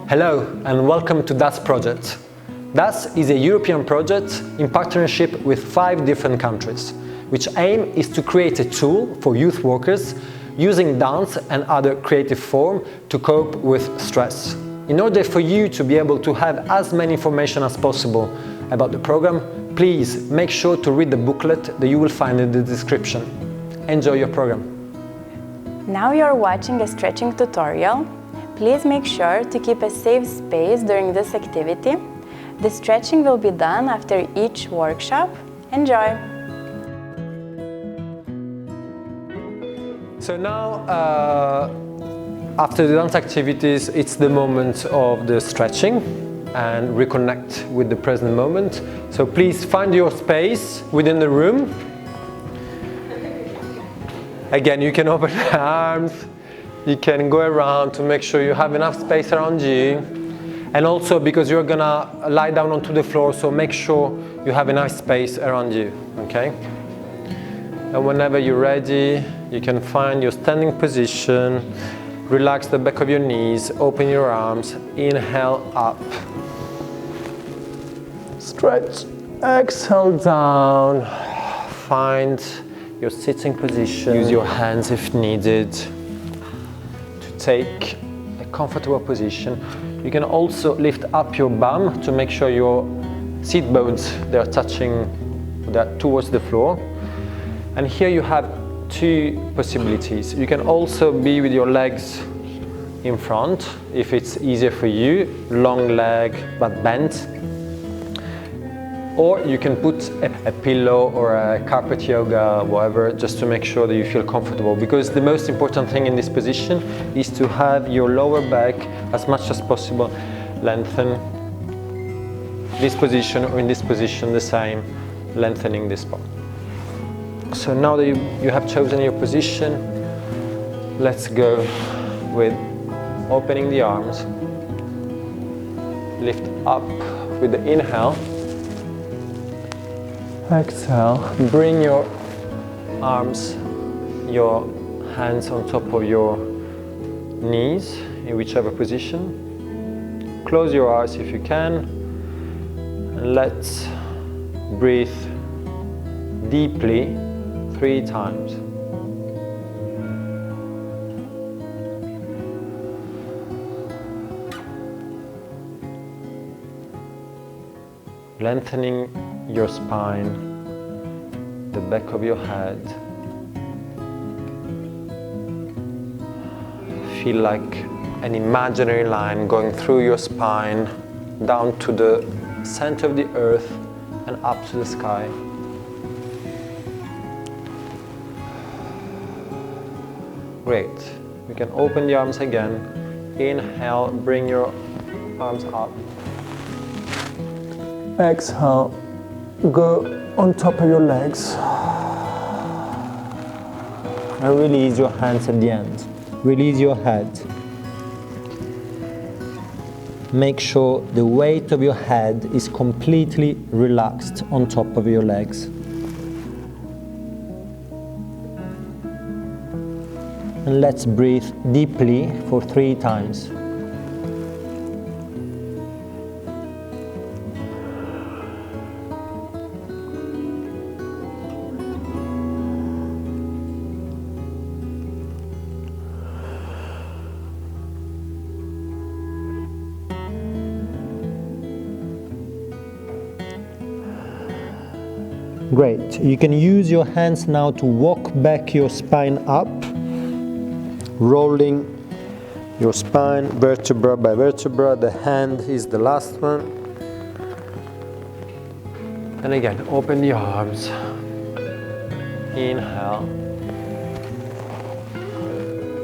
Hello and welcome to DASS project. DASS is a European project in partnership with 5 different countries, which aim is to create a tool for youth workers using dance and other creative form to cope with stress. In order for you to be able to have as many information as possible about the program, please make sure to read the booklet that you will find in the description. Enjoy your program. Now you're watching a stretching tutorial. Please make sure to keep a safe space during this activity. The stretching will be done after each workshop. Enjoy! So now, after the dance activities, it's the moment of the stretching and reconnect with the present moment. So please find your space within the room. Again, you can open the arms. You can go around to make sure you have enough space around you. And also because you're gonna lie down onto the floor, so make sure you have enough space around you, okay? And whenever you're ready, you can find your standing position, relax the back of your knees, open your arms, inhale up. Stretch, exhale down. Find your sitting position. Use your hands if needed. Take a comfortable position. You can also lift up your bum to make sure your seat bones they are touching towards the floor. And here you have 2 possibilities. You can also be with your legs in front if it's easier for you, long leg but bent. Or you can put a pillow or a carpet yoga, whatever, just to make sure that you feel comfortable. Because the most important thing in this position is to have your lower back as much as possible lengthen. This position or in this position the same, lengthening this part. So now that you have chosen your position, let's go with opening the arms. Lift up with the inhale. Exhale, bring your arms, your hands on top of your knees in whichever position. Close your eyes if you can, and let's breathe deeply 3 times. Lengthening your spine, the back of your head. Feel like an imaginary line going through your spine, down to the center of the earth and up to the sky. Great. You can open the arms again. Inhale, bring your arms up. Exhale, go on top of your legs. And release your hands at the end. Release your head. Make sure the weight of your head is completely relaxed on top of your legs. And let's breathe deeply for 3 times. Great. You can use your hands now to walk back your spine up, rolling your spine vertebra by vertebra. The hand is the last one. And again, open the arms. Inhale.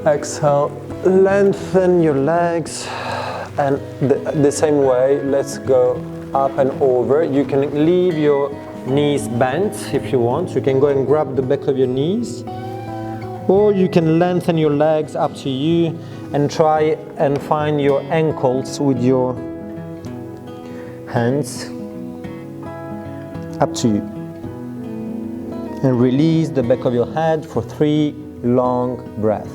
Exhale. Lengthen your legs. And the same way, let's go up and over. You can leave your knees bent if you want. You can go and grab the back of your knees, or you can lengthen your legs, up to you, and try and find your ankles with your hands, up to you. And release the back of your head for 3 long breaths.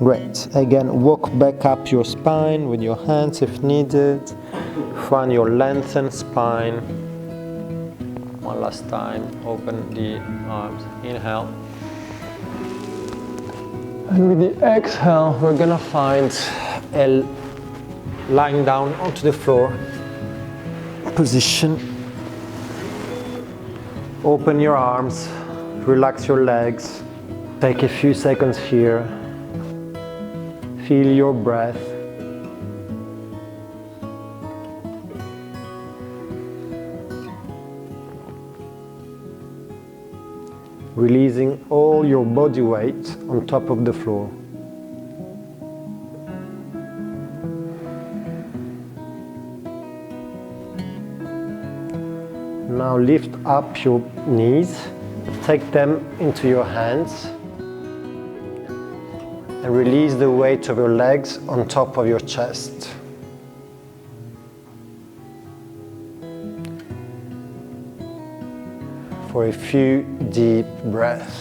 Great. Again, walk back up your spine with your hands if needed. Find your lengthened spine. One last time, open the arms. Inhale. And with the exhale, we're gonna find a lying down onto the floor position. Open your arms, relax your legs. Take a few seconds here. Feel your breath. Releasing all your body weight on top of the floor. Now lift up your knees, take them into your hands and release the weight of your legs on top of your chest. For a few deep breaths.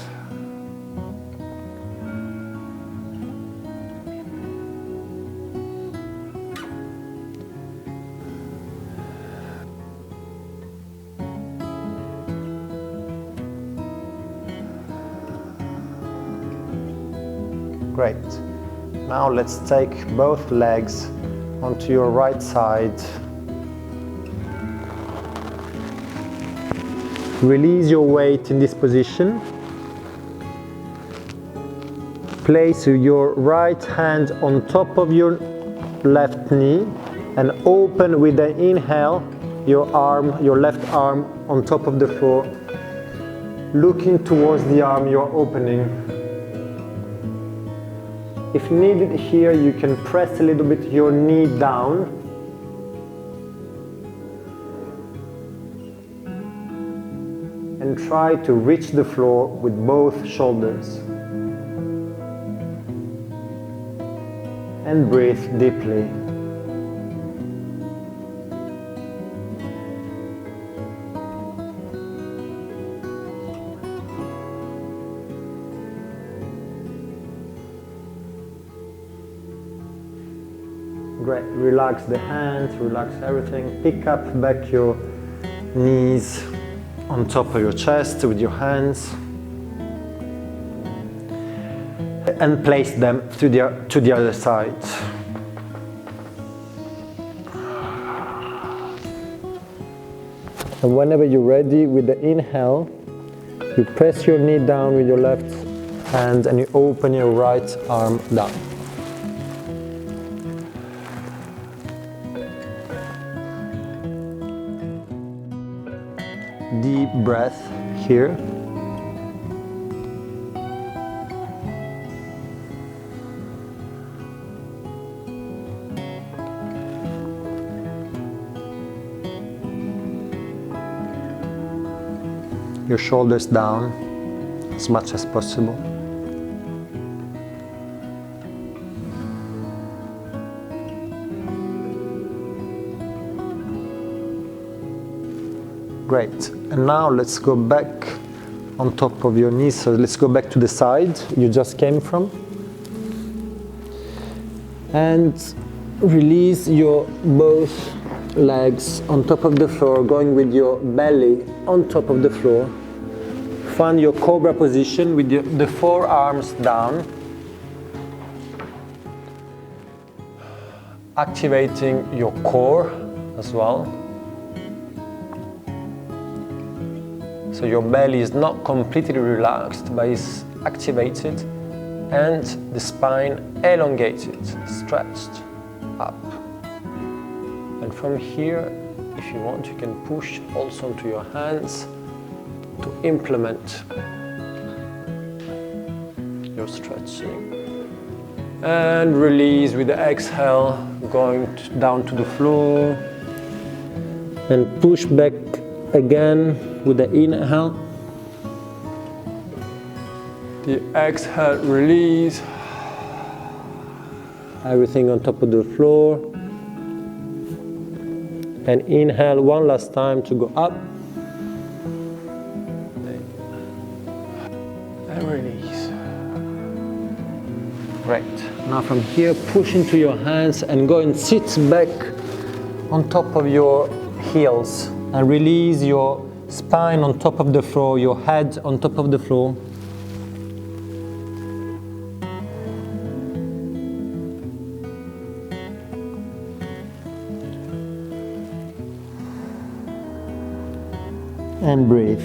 Great. Now let's take both legs onto your right side. Release your weight in this position. Place your right hand on top of your left knee and open with the inhale your left arm on top of the floor, looking towards the arm you're opening. If needed here, you can press a little bit your knee down. And try to reach the floor with both shoulders. And breathe deeply. Great. Relax the hands, relax everything. Pick up back your knees on top of your chest with your hands and place them to the other side. And whenever you're ready with the inhale, you press your knee down with your left hand and you open your right arm down. Deep breath here. Your shoulders down as much as possible. Great. And now let's go back on top of your knees. So let's go back to the side you just came from. And release your both legs on top of the floor, going with your belly on top of the floor. Find your cobra position with the forearms down. Activating your core as well. So your belly is not completely relaxed, but is activated, and the spine elongated, stretched up. And from here, if you want, you can push also onto your hands to implement your stretching. And release with the exhale, going down to the floor. And push back again with the inhale. The exhale, release. Everything on top of the floor. And inhale one last time to go up. And release. Great. Now from here, push into your hands and go and sit back on top of your heels and release your spine on top of the floor, your head on top of the floor. And breathe.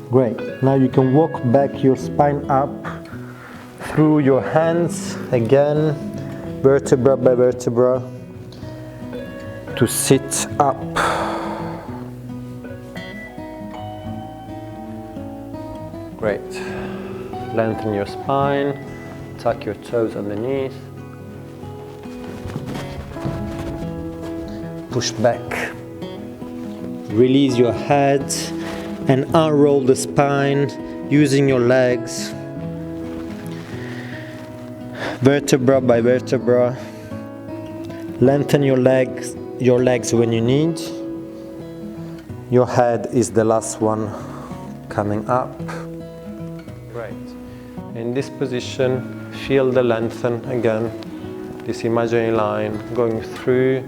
Great. Now you can walk back your spine up through your hands again, vertebra by vertebra, to sit up. Great. Lengthen your spine, tuck your toes underneath. Push back. Release your head and unroll the spine using your legs, vertebra by vertebra. Lengthen your legs when you need. Your head is the last one coming up. Right. In this position, feel the lengthen again, this imaginary line going through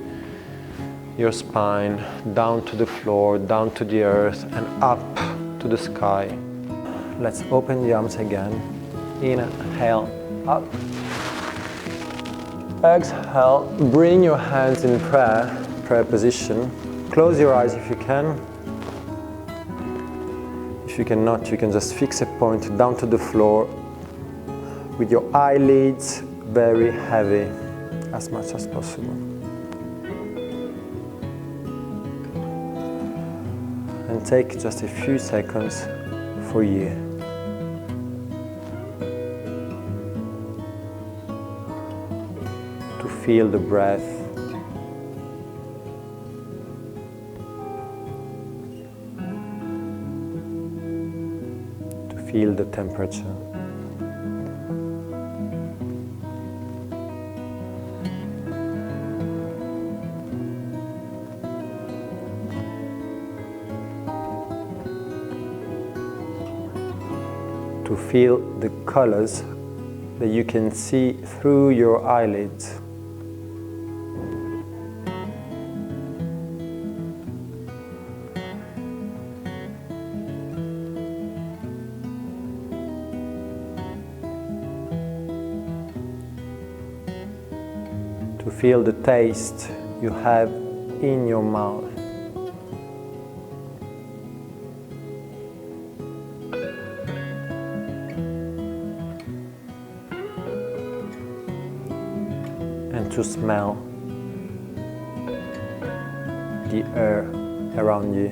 your spine, down to the floor, down to the earth, and up to the sky. Let's open the arms again. Inhale, up. Exhale, bring your hands in prayer position. Close your eyes if you can. If you cannot, you can just fix a point down to the floor with your eyelids very heavy, as much as possible. And take just a few seconds for you. To feel the breath. To feel the temperature. To feel the colors that you can see through your eyelids. To feel the taste you have in your mouth. And to smell the air around you.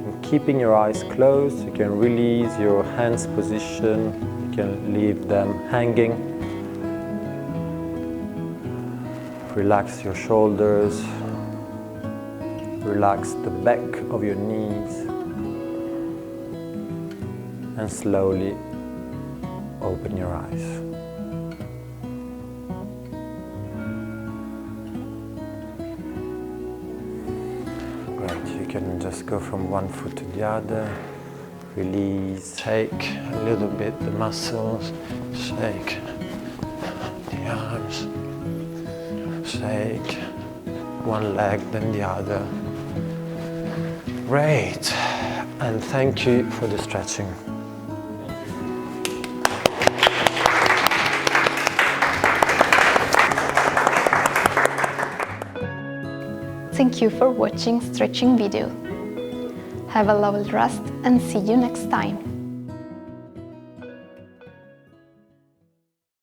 And keeping your eyes closed, you can release your hands position, you can leave them hanging. Relax your shoulders. Relax the back of your knees and slowly open your eyes. Great, you can just go from one foot to the other. Release, shake a little bit the muscles, shake the arms, shake one leg then the other. Great, and thank you for the stretching. Thank you for watching stretching video. Have a lovely rest and see you next time.